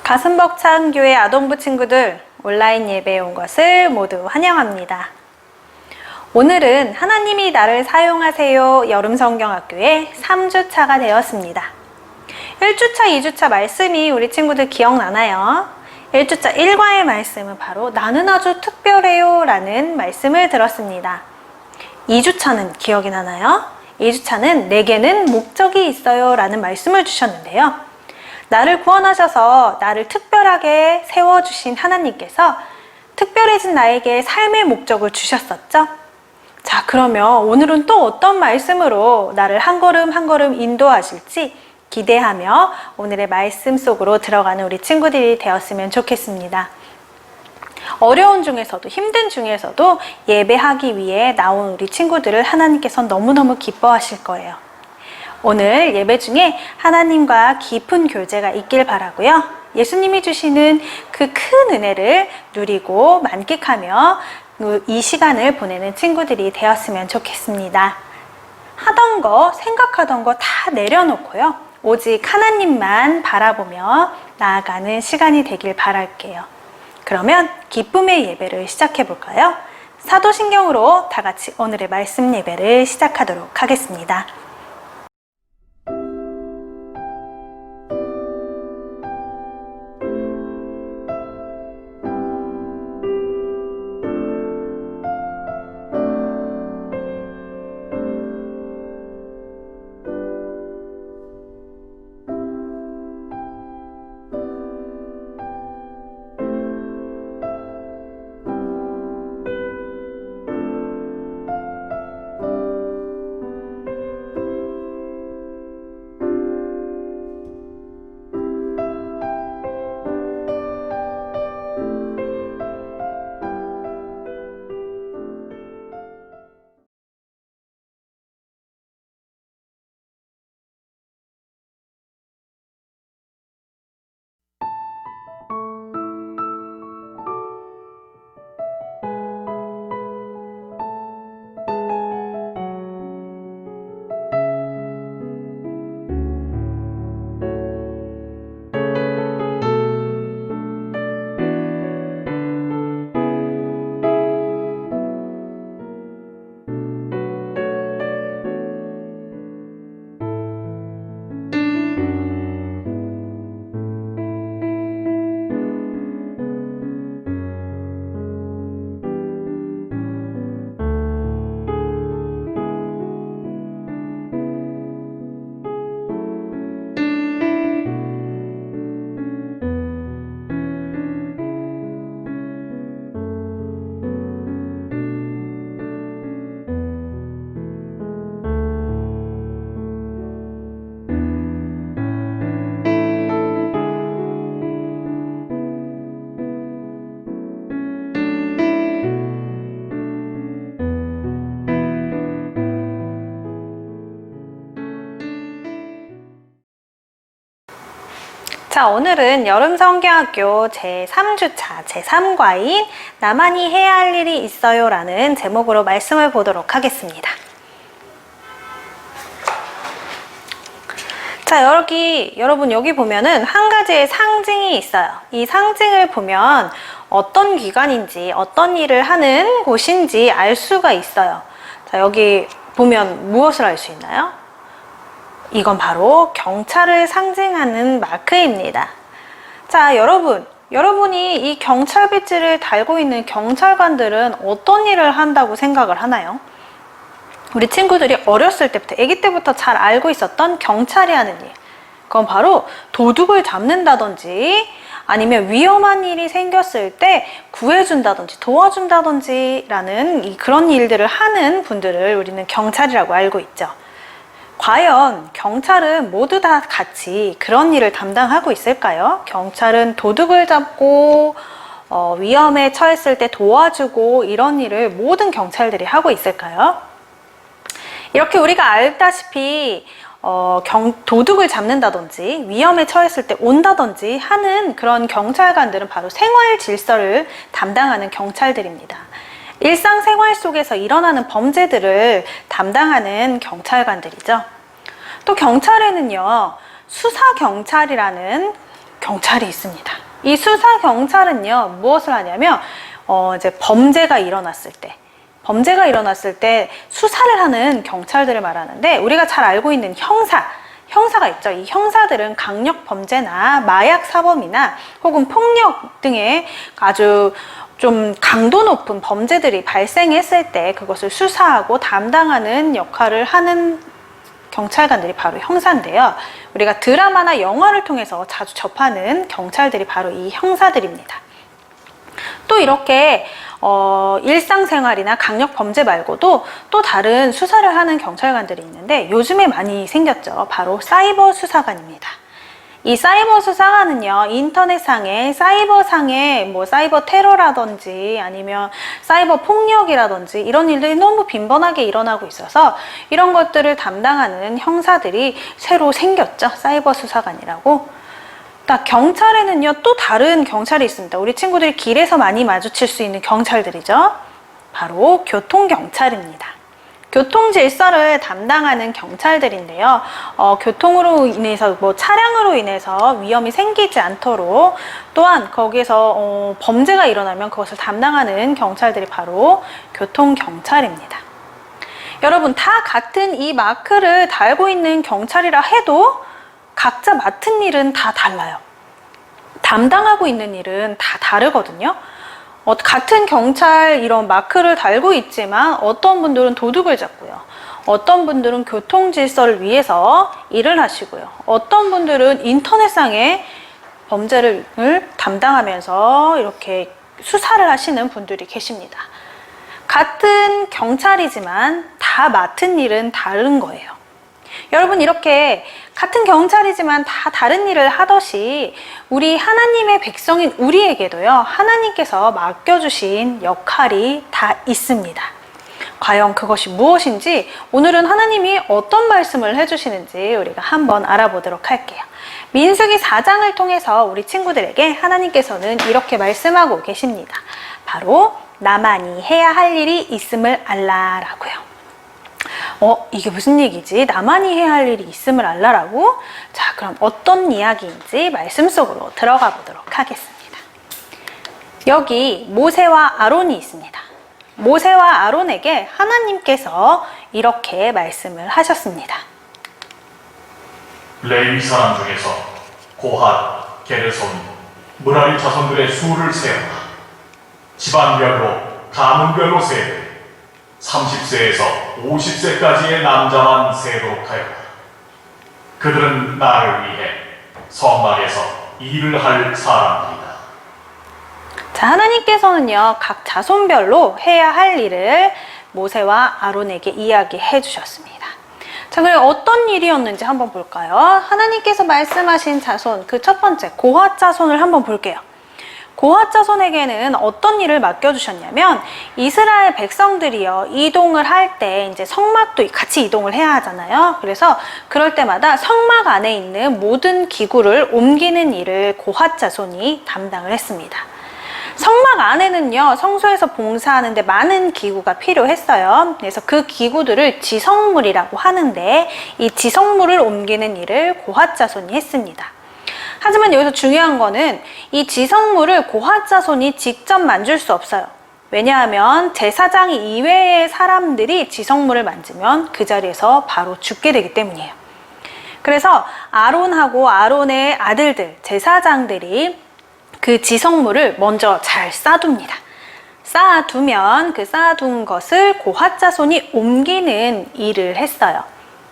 가슴 벅찬 교회 아동부 친구들, 온라인 예배에 온 것을 모두 환영합니다. 오늘은 하나님이 나를 사용하세요 여름성경학교의 3주차가 되었습니다. 1주차, 2주차 말씀이 우리 친구들 기억나나요? 1주차 1과의 말씀은 바로 나는 아주 특별해요 라는 말씀을 들었습니다. 2주차는 기억이 나나요? 2주차는 내게는 목적이 있어요 라는 말씀을 주셨는데요. 나를 구원하셔서 나를 특별하게 세워주신 하나님께서 특별해진 나에게 삶의 목적을 주셨었죠? 자, 그러면 오늘은 또 어떤 말씀으로 나를 한 걸음 한 걸음 인도하실지 기대하며 오늘의 말씀 속으로 들어가는 우리 친구들이 되었으면 좋겠습니다. 어려운 중에서도 힘든 중에서도 예배하기 위해 나온 우리 친구들을 하나님께서 너무너무 기뻐하실 거예요. 오늘 예배 중에 하나님과 깊은 교제가 있길 바라고요. 예수님이 주시는 그 큰 은혜를 누리고 만끽하며 이 시간을 보내는 친구들이 되었으면 좋겠습니다. 하던 거, 생각하던 거 다 내려놓고요. 오직 하나님만 바라보며 나아가는 시간이 되길 바랄게요. 그러면 기쁨의 예배를 시작해 볼까요? 사도신경으로 다 같이 오늘의 말씀 예배를 시작하도록 하겠습니다. 자, 오늘은 여름성경학교 제3주차 제3과인 나만이 해야 할 일이 있어요 라는 제목으로 말씀을 보도록 하겠습니다. 자, 여러분 여기 보면은 한 가지의 상징이 있어요. 이 상징을 보면 어떤 기관인지 어떤 일을 하는 곳인지 알 수가 있어요. 자, 여기 보면 무엇을 알 수 있나요? 이건 바로 경찰을 상징하는 마크입니다. 자, 여러분이 이 경찰 배지를 달고 있는 경찰관들은 어떤 일을 한다고 생각을 하나요? 우리 친구들이 어렸을 때부터, 아기 때부터 잘 알고 있었던 경찰이 하는 일, 그건 바로 도둑을 잡는다든지 아니면 위험한 일이 생겼을 때 구해준다든지 도와준다든지 라는 그런 일들을 하는 분들을 우리는 경찰이라고 알고 있죠. 과연 경찰은 모두 다 같이 그런 일을 담당하고 있을까요? 경찰은 도둑을 잡고 위험에 처했을 때 도와주고 이런 일을 모든 경찰들이 하고 있을까요? 이렇게 우리가 알다시피 도둑을 잡는다든지 위험에 처했을 때 온다든지 하는 그런 경찰관들은 바로 생활 질서를 담당하는 경찰들입니다. 일상생활 속에서 일어나는 범죄들을 담당하는 경찰관들이죠. 또 경찰에는요, 수사경찰이라는 경찰이 있습니다. 이 수사 경찰은요, 무엇을 하냐면 이제 범죄가 일어났을 때 수사를 하는 경찰들을 말하는데, 우리가 잘 알고 있는 형사가 있죠. 이 형사들은 강력 범죄나 마약 사범이나 혹은 폭력 등의 아주 좀 강도 높은 범죄들이 발생했을 때 그것을 수사하고 담당하는 역할을 하는 경찰관들이 바로 형사인데요. 우리가 드라마나 영화를 통해서 자주 접하는 경찰들이 바로 이 형사들입니다. 또 이렇게 일상생활이나 강력 범죄 말고도 또 다른 수사를 하는 경찰관들이 있는데, 요즘에 많이 생겼죠. 바로 사이버 수사관입니다. 이 사이버 수사관은요, 인터넷상의 사이버상의 사이버 테러라든지 아니면 사이버 폭력이라든지 이런 일들이 너무 빈번하게 일어나고 있어서 이런 것들을 담당하는 형사들이 새로 생겼죠. 사이버 수사관이라고. 경찰에는요, 또 다른 경찰이 있습니다. 우리 친구들이 길에서 많이 마주칠 수 있는 경찰들이죠. 바로 교통경찰입니다. 교통 질서를 담당하는 경찰들인데요. 교통으로 인해서 차량으로 인해서 위험이 생기지 않도록, 또한 거기에서 범죄가 일어나면 그것을 담당하는 경찰들이 바로 교통경찰입니다. 여러분, 다 같은 이 마크를 달고 있는 경찰이라 해도 각자 맡은 일은 다 달라요. 담당하고 있는 일은 다 다르거든요. 같은 경찰 이런 마크를 달고 있지만 어떤 분들은 도둑을 잡고요. 어떤 분들은 교통 질서를 위해서 일을 하시고요. 어떤 분들은 인터넷상의 범죄를 담당하면서 이렇게 수사를 하시는 분들이 계십니다. 같은 경찰이지만 다 맡은 일은 다른 거예요. 여러분, 이렇게 같은 경찰이지만 다 다른 일을 하듯이 우리 하나님의 백성인 우리에게도요, 하나님께서 맡겨주신 역할이 다 있습니다. 과연 그것이 무엇인지 오늘은 하나님이 어떤 말씀을 해주시는지 우리가 한번 알아보도록 할게요. 민수기 4장을 통해서 우리 친구들에게 하나님께서는 이렇게 말씀하고 계십니다. 바로 나만이 해야 할 일이 있음을 알라라고요. 이게 무슨 얘기지? 나만이 해야 할 일이 있음을 알라라고? 자, 그럼 어떤 이야기인지 말씀 속으로 들어가 보도록 하겠습니다. 여기 모세와 아론이 있습니다. 모세와 아론에게 하나님께서 이렇게 말씀을 하셨습니다. 레위 사람 중에서 고핫, 게르손, 므라리 자손들의 수를 세워라. 집안별로, 가문별로 세되 30세에서 50세까지의 남자만 세도록 하여라. 그들은 나를 위해 성막에서 일을 할 사람들이다. 자, 하나님께서는요, 각 자손별로 해야 할 일을 모세와 아론에게 이야기해 주셨습니다. 자, 그럼 어떤 일이었는지 한번 볼까요? 하나님께서 말씀하신 자손, 그 첫 번째 고핫 자손을 한번 볼게요. 고핫 자손에게는 어떤 일을 맡겨주셨냐면, 이스라엘 백성들이요, 이동을 할 때 이제 성막도 같이 이동을 해야 하잖아요. 그래서 그럴 때마다 성막 안에 있는 모든 기구를 옮기는 일을 고핫 자손이 담당을 했습니다. 성막 안에는요, 성소에서 봉사하는데 많은 기구가 필요했어요. 그래서 그 기구들을 지성물이라고 하는데, 이 지성물을 옮기는 일을 고핫 자손이 했습니다. 하지만 여기서 중요한 거는 이 지성물을 고핫 자손이 직접 만질 수 없어요. 왜냐하면 제사장 이외의 사람들이 지성물을 만지면 그 자리에서 바로 죽게 되기 때문이에요. 그래서 아론하고 아론의 아들들, 제사장들이 그 지성물을 먼저 잘 쌓아둡니다. 쌓아두면 그 쌓아둔 것을 고핫 자손이 옮기는 일을 했어요.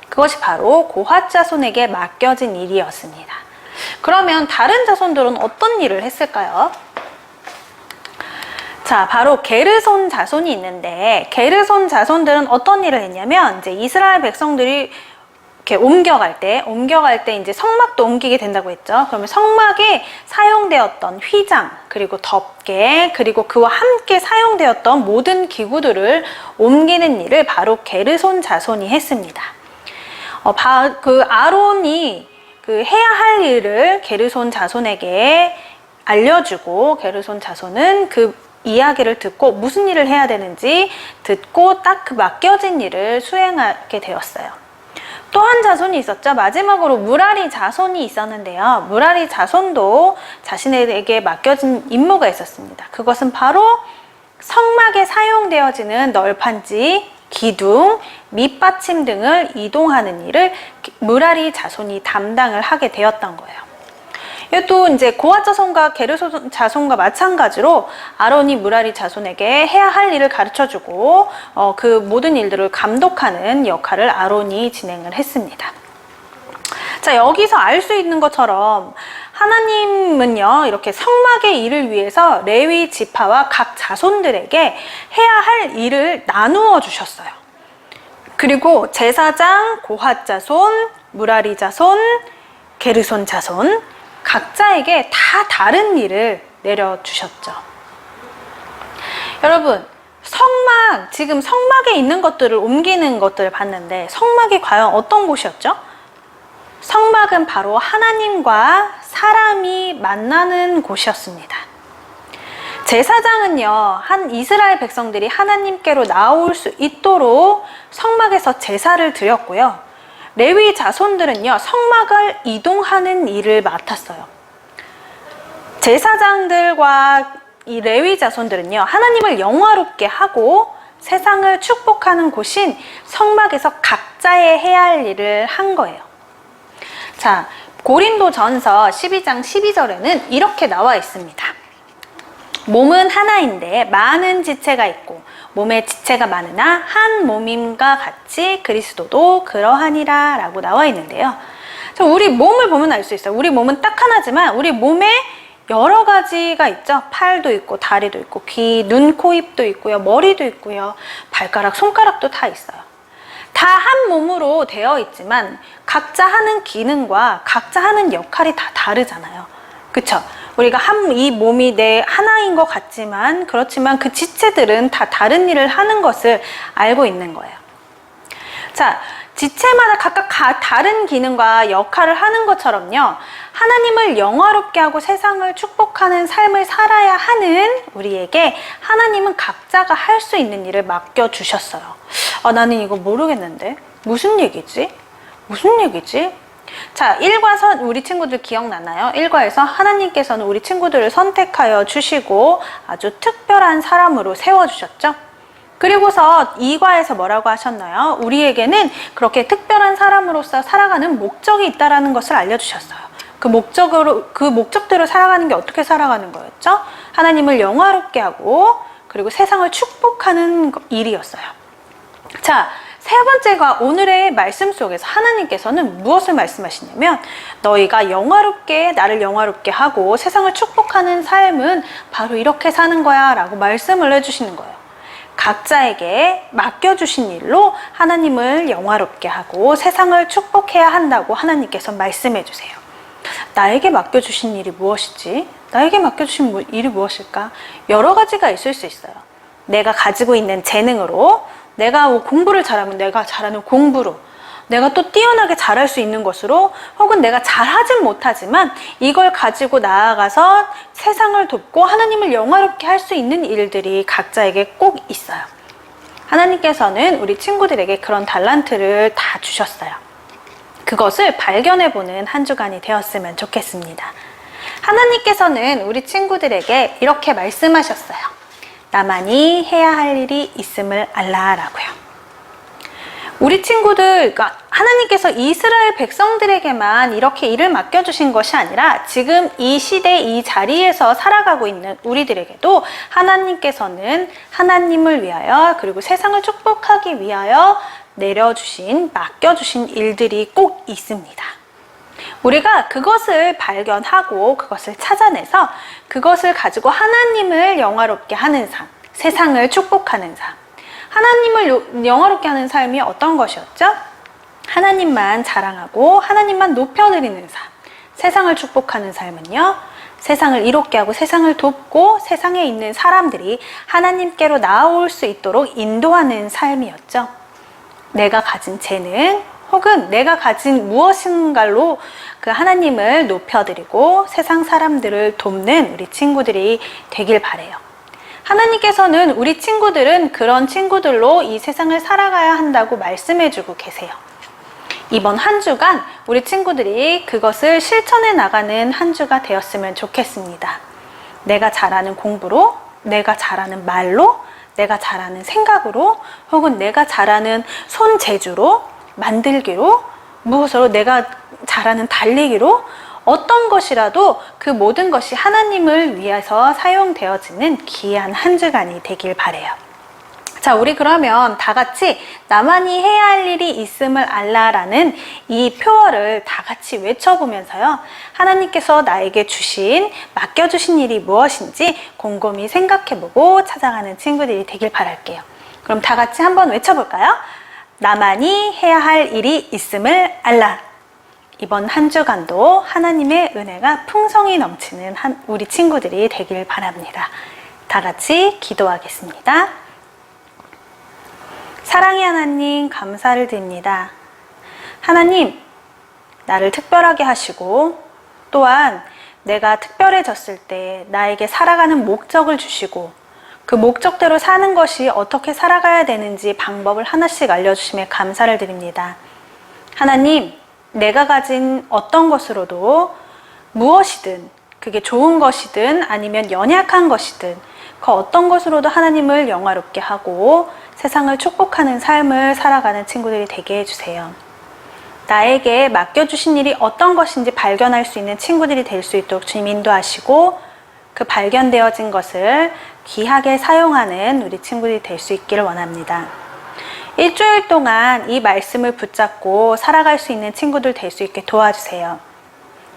그것이 바로 고핫 자손에게 맡겨진 일이었습니다. 그러면 다른 자손들은 어떤 일을 했을까요? 자, 바로 게르손 자손이 있는데, 게르손 자손들은 어떤 일을 했냐면, 이제 이스라엘 백성들이 이렇게 옮겨갈 때 이제 성막도 옮기게 된다고 했죠. 그러면 성막에 사용되었던 휘장, 그리고 덮개, 그리고 그와 함께 사용되었던 모든 기구들을 옮기는 일을 바로 게르손 자손이 했습니다. 그 아론이 해야 할 일을 게르손 자손에게 알려주고, 게르손 자손은 그 이야기를 듣고 무슨 일을 해야 되는지 듣고 딱 그 맡겨진 일을 수행하게 되었어요. 또 한 자손이 있었죠. 마지막으로 무라리 자손이 있었는데요. 무라리 자손도 자신에게 맡겨진 임무가 있었습니다. 그것은 바로 성막에 사용되어지는 널판지, 기둥, 밑받침 등을 이동하는 일을 무라리 자손이 담당을 하게 되었던 거예요. 또 이제 고핫 자손과 게르손 자손과 마찬가지로 아론이 무라리 자손에게 해야 할 일을 가르쳐주고 그 모든 일들을 감독하는 역할을 아론이 진행을 했습니다. 자, 여기서 알 수 있는 것처럼 하나님은요, 이렇게 성막의 일을 위해서 레위 지파와 각 자손들에게 해야 할 일을 나누어 주셨어요. 그리고 제사장, 고핫 자손, 무라리 자손, 게르손 자손 각자에게 다 다른 일을 내려주셨죠. 여러분, 지금 성막에 있는 것들을 옮기는 것들을 봤는데 성막이 과연 어떤 곳이었죠? 성막은 바로 하나님과 사람이 만나는 곳이었습니다. 제사장은요, 이스라엘 백성들이 하나님께로 나올 수 있도록 성막에서 제사를 드렸고요. 레위 자손들은요, 성막을 이동하는 일을 맡았어요. 제사장들과 이 레위 자손들은요, 하나님을 영화롭게 하고 세상을 축복하는 곳인 성막에서 각자의 해야 할 일을 한 거예요. 자, 고린도전서 12장 12절에는 이렇게 나와 있습니다. 몸은 하나인데 많은 지체가 있고 몸에 지체가 많으나 한 몸임과 같이 그리스도도 그러하니라 라고 나와 있는데요. 자, 우리 몸을 보면 알 수 있어요. 우리 몸은 딱 하나지만 우리 몸에 여러 가지가 있죠. 팔도 있고 다리도 있고 귀, 눈, 코, 입도 있고요. 머리도 있고요. 발가락, 손가락도 다 있어요. 다 한 몸으로 되어 있지만 각자 하는 기능과 각자 하는 역할이 다 다르잖아요. 그쵸? 우리가 이 몸이 내 하나인 것 같지만 그렇지만 그 지체들은 다 다른 일을 하는 것을 알고 있는 거예요. 자, 지체마다 각각 다른 기능과 역할을 하는 것처럼요, 하나님을 영화롭게 하고 세상을 축복하는 삶을 살아야 하는 우리에게 하나님은 각자가 할 수 있는 일을 맡겨주셨어요. 나는 이거 모르겠는데 무슨 얘기지? 무슨 얘기지? 자, 1과선 우리 친구들 기억나나요? 1과에서 하나님께서는 우리 친구들을 선택하여 주시고 아주 특별한 사람으로 세워주셨죠? 그리고서 2과에서 뭐라고 하셨나요? 우리에게는 그렇게 특별한 사람으로서 살아가는 목적이 있다는 것을 알려주셨어요. 그 목적대로 살아가는 게 어떻게 살아가는 거였죠? 하나님을 영화롭게 하고 그리고 세상을 축복하는 일이었어요. 자, 세 번째가 오늘의 말씀 속에서 하나님께서는 무엇을 말씀하시냐면 너희가 나를 영화롭게 하고 세상을 축복하는 삶은 바로 이렇게 사는 거야 라고 말씀을 해주시는 거예요. 각자에게 맡겨주신 일로 하나님을 영화롭게 하고 세상을 축복해야 한다고 하나님께서 말씀해 주세요. 나에게 맡겨주신 일이 무엇이지? 나에게 맡겨주신 일이 무엇일까? 여러 가지가 있을 수 있어요. 내가 가지고 있는 재능으로, 내가 공부를 잘하면 내가 잘하는 공부로, 내가 또 뛰어나게 잘할 수 있는 것으로, 혹은 내가 잘하진 못하지만 이걸 가지고 나아가서 세상을 돕고 하나님을 영화롭게 할 수 있는 일들이 각자에게 꼭 있어요. 하나님께서는 우리 친구들에게 그런 달란트를 다 주셨어요. 그것을 발견해보는 한 주간이 되었으면 좋겠습니다. 하나님께서는 우리 친구들에게 이렇게 말씀하셨어요. 나만이 해야 할 일이 있음을 알라라고요. 우리 친구들, 그러니까 하나님께서 이스라엘 백성들에게만 이렇게 일을 맡겨주신 것이 아니라 지금 이 시대 이 자리에서 살아가고 있는 우리들에게도 하나님께서는 하나님을 위하여 그리고 세상을 축복하기 위하여 맡겨주신 일들이 꼭 있습니다. 우리가 그것을 발견하고 그것을 찾아내서 그것을 가지고 하나님을 영화롭게 하는 삶, 세상을 축복하는 삶, 하나님을 영화롭게 하는 삶이 어떤 것이었죠? 하나님만 자랑하고 하나님만 높여드리는 삶, 세상을 축복하는 삶은요, 세상을 이롭게 하고 세상을 돕고 세상에 있는 사람들이 하나님께로 나올 수 있도록 인도하는 삶이었죠. 내가 가진 재능 혹은 내가 가진 무엇인가로 그 하나님을 높여드리고 세상 사람들을 돕는 우리 친구들이 되길 바래요. 하나님께서는 우리 친구들은 그런 친구들로 이 세상을 살아가야 한다고 말씀해주고 계세요. 이번 한 주간 우리 친구들이 그것을 실천해 나가는 한 주가 되었으면 좋겠습니다. 내가 잘하는 공부로, 내가 잘하는 말로, 내가 잘하는 생각으로, 혹은 내가 잘하는 손재주로, 만들기로, 무엇으로 내가 잘하는 달리기로, 어떤 것이라도 그 모든 것이 하나님을 위해서 사용되어지는 귀한 한 주간이 되길 바래요. 자, 우리 그러면 다 같이 나만이 해야 할 일이 있음을 알라라는 이 표어를 다 같이 외쳐보면서요. 하나님께서 나에게 맡겨주신 일이 무엇인지 곰곰이 생각해보고 찾아가는 친구들이 되길 바랄게요. 그럼 다 같이 한번 외쳐볼까요? 나만이 해야 할 일이 있음을 알라. 이번 한 주간도 하나님의 은혜가 풍성히 넘치는 우리 친구들이 되길 바랍니다. 다 같이 기도하겠습니다. 사랑의 하나님, 감사를 드립니다. 하나님, 나를 특별하게 하시고 또한 내가 특별해졌을 때 나에게 살아가는 목적을 주시고 그 목적대로 사는 것이 어떻게 살아가야 되는지 방법을 하나씩 알려주심에 감사를 드립니다. 하나님, 내가 가진 어떤 것으로도 무엇이든 그게 좋은 것이든 아니면 연약한 것이든 그 어떤 것으로도 하나님을 영화롭게 하고 세상을 축복하는 삶을 살아가는 친구들이 되게 해주세요. 나에게 맡겨주신 일이 어떤 것인지 발견할 수 있는 친구들이 될 수 있도록 주님 인도하시고 그 발견되어진 것을 귀하게 사용하는 우리 친구들이 될 수 있기를 원합니다. 일주일 동안 이 말씀을 붙잡고 살아갈 수 있는 친구들 될 수 있게 도와주세요.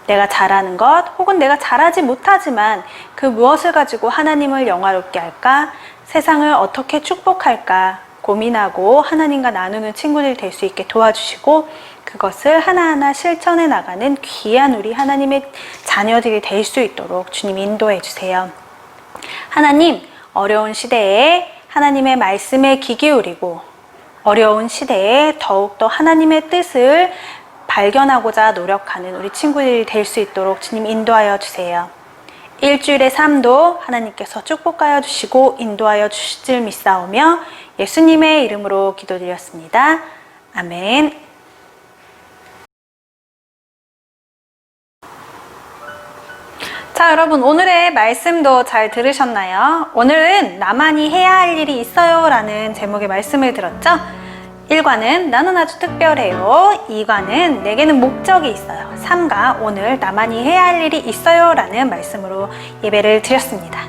내가 잘하는 것 혹은 내가 잘하지 못하지만 그 무엇을 가지고 하나님을 영화롭게 할까? 세상을 어떻게 축복할까? 고민하고 하나님과 나누는 친구들이 될 수 있게 도와주시고 그것을 하나하나 실천해 나가는 귀한 우리 하나님의 자녀들이 될 수 있도록 주님 인도해 주세요. 하나님, 어려운 시대에 하나님의 말씀에 귀 기울이고 어려운 시대에 더욱더 하나님의 뜻을 발견하고자 노력하는 우리 친구들이 될 수 있도록 주님 인도하여 주세요. 일주일의 삶도 하나님께서 축복하여 주시고 인도하여 주실 줄 믿사오며 예수님의 이름으로 기도드렸습니다. 아멘. 자, 여러분, 오늘의 말씀도 잘 들으셨나요? 오늘은 나만이 해야 할 일이 있어요 라는 제목의 말씀을 들었죠? 1과는 나는 아주 특별해요. 2과는 내게는 목적이 있어요. 3가 오늘 나만이 해야 할 일이 있어요 라는 말씀으로 예배를 드렸습니다.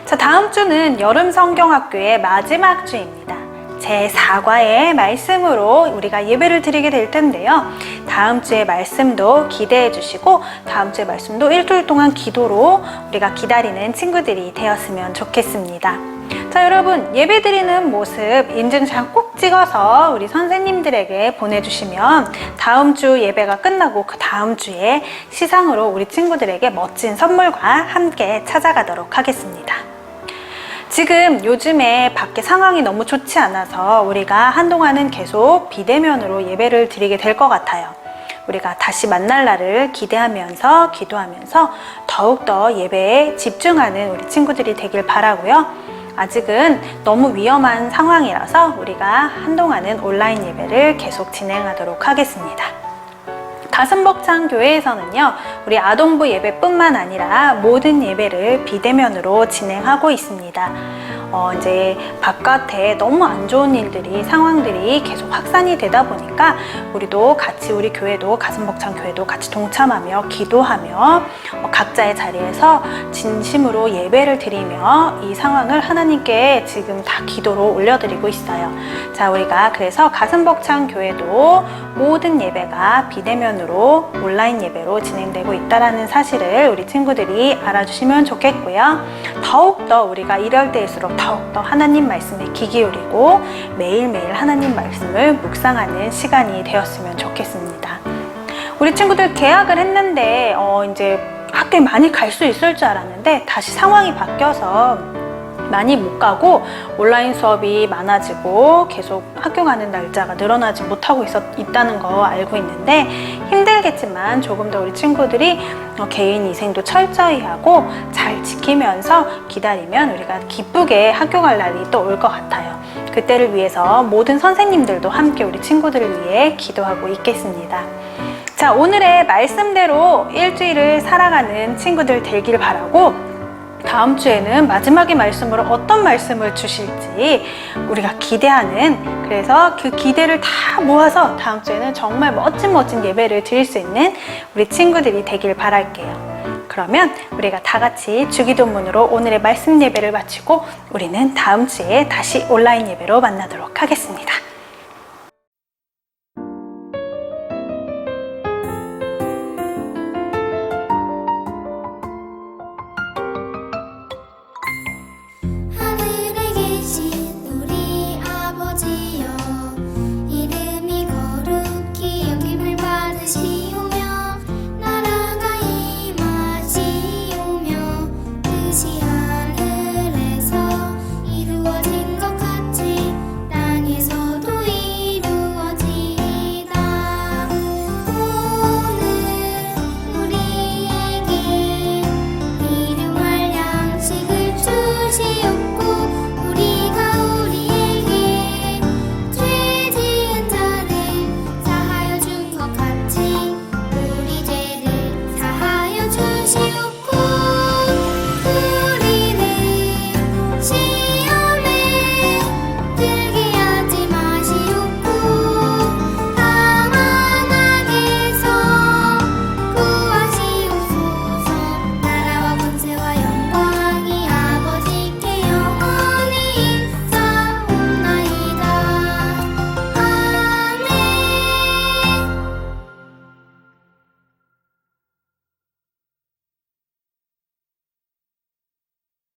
자, 다음 주는 여름 성경학교의 마지막 주입니다. 제4과의 말씀으로 우리가 예배를 드리게 될 텐데요. 다음 주의 말씀도 기대해 주시고 다음 주의 말씀도 일주일 동안 기도로 우리가 기다리는 친구들이 되었으면 좋겠습니다. 자, 여러분, 예배 드리는 모습 인증샷 꼭 찍어서 우리 선생님들에게 보내주시면 다음 주 예배가 끝나고 그 다음 주에 시상으로 우리 친구들에게 멋진 선물과 함께 찾아가도록 하겠습니다. 지금 요즘에 밖에 상황이 너무 좋지 않아서 우리가 한동안은 계속 비대면으로 예배를 드리게 될 것 같아요. 우리가 다시 만날 날을 기대하면서 기도하면서 더욱더 예배에 집중하는 우리 친구들이 되길 바라고요. 아직은 너무 위험한 상황이라서 우리가 한동안은 온라인 예배를 계속 진행하도록 하겠습니다. 가슴벅창 교회에서는요, 우리 아동부 예배뿐만 아니라 모든 예배를 비대면으로 진행하고 있습니다. 이제 바깥에 너무 안 좋은 일들이, 상황들이 계속 확산이 되다 보니까 우리도 같이, 우리 교회도, 가슴벅창 교회도 같이 동참하며 기도하며 각자의 자리에서 진심으로 예배를 드리며 이 상황을 하나님께 지금 다 기도로 올려드리고 있어요. 자, 우리가 그래서 가슴벅창 교회도 모든 예배가 비대면으로 온라인 예배로 진행되고 있다는 사실을 우리 친구들이 알아주시면 좋겠고요. 더욱더 우리가 이럴 때일수록 더욱더 하나님 말씀에 귀 기울이고 매일매일 하나님 말씀을 묵상하는 시간이 되었으면 좋겠습니다. 우리 친구들 개학을 했는데 이제 학교에 많이 갈 수 있을 줄 알았는데 다시 상황이 바뀌어서 많이 못 가고 온라인 수업이 많아지고 계속 학교 가는 날짜가 늘어나지 못하고 있다는 거 알고 있는데 힘들겠지만 조금 더 우리 친구들이 개인 위생도 철저히 하고 잘 지키면서 기다리면 우리가 기쁘게 학교 갈 날이 또 올 것 같아요. 그때를 위해서 모든 선생님들도 함께 우리 친구들을 위해 기도하고 있겠습니다. 자, 오늘의 말씀대로 일주일을 살아가는 친구들 되길 바라고 다음 주에는 마지막의 말씀으로 어떤 말씀을 주실지 우리가 기대하는, 그래서 그 기대를 다 모아서 다음 주에는 정말 멋진 예배를 드릴 수 있는 우리 친구들이 되길 바랄게요. 그러면 우리가 다 같이 주기도문으로 오늘의 말씀 예배를 마치고 우리는 다음 주에 다시 온라인 예배로 만나도록 하겠습니다.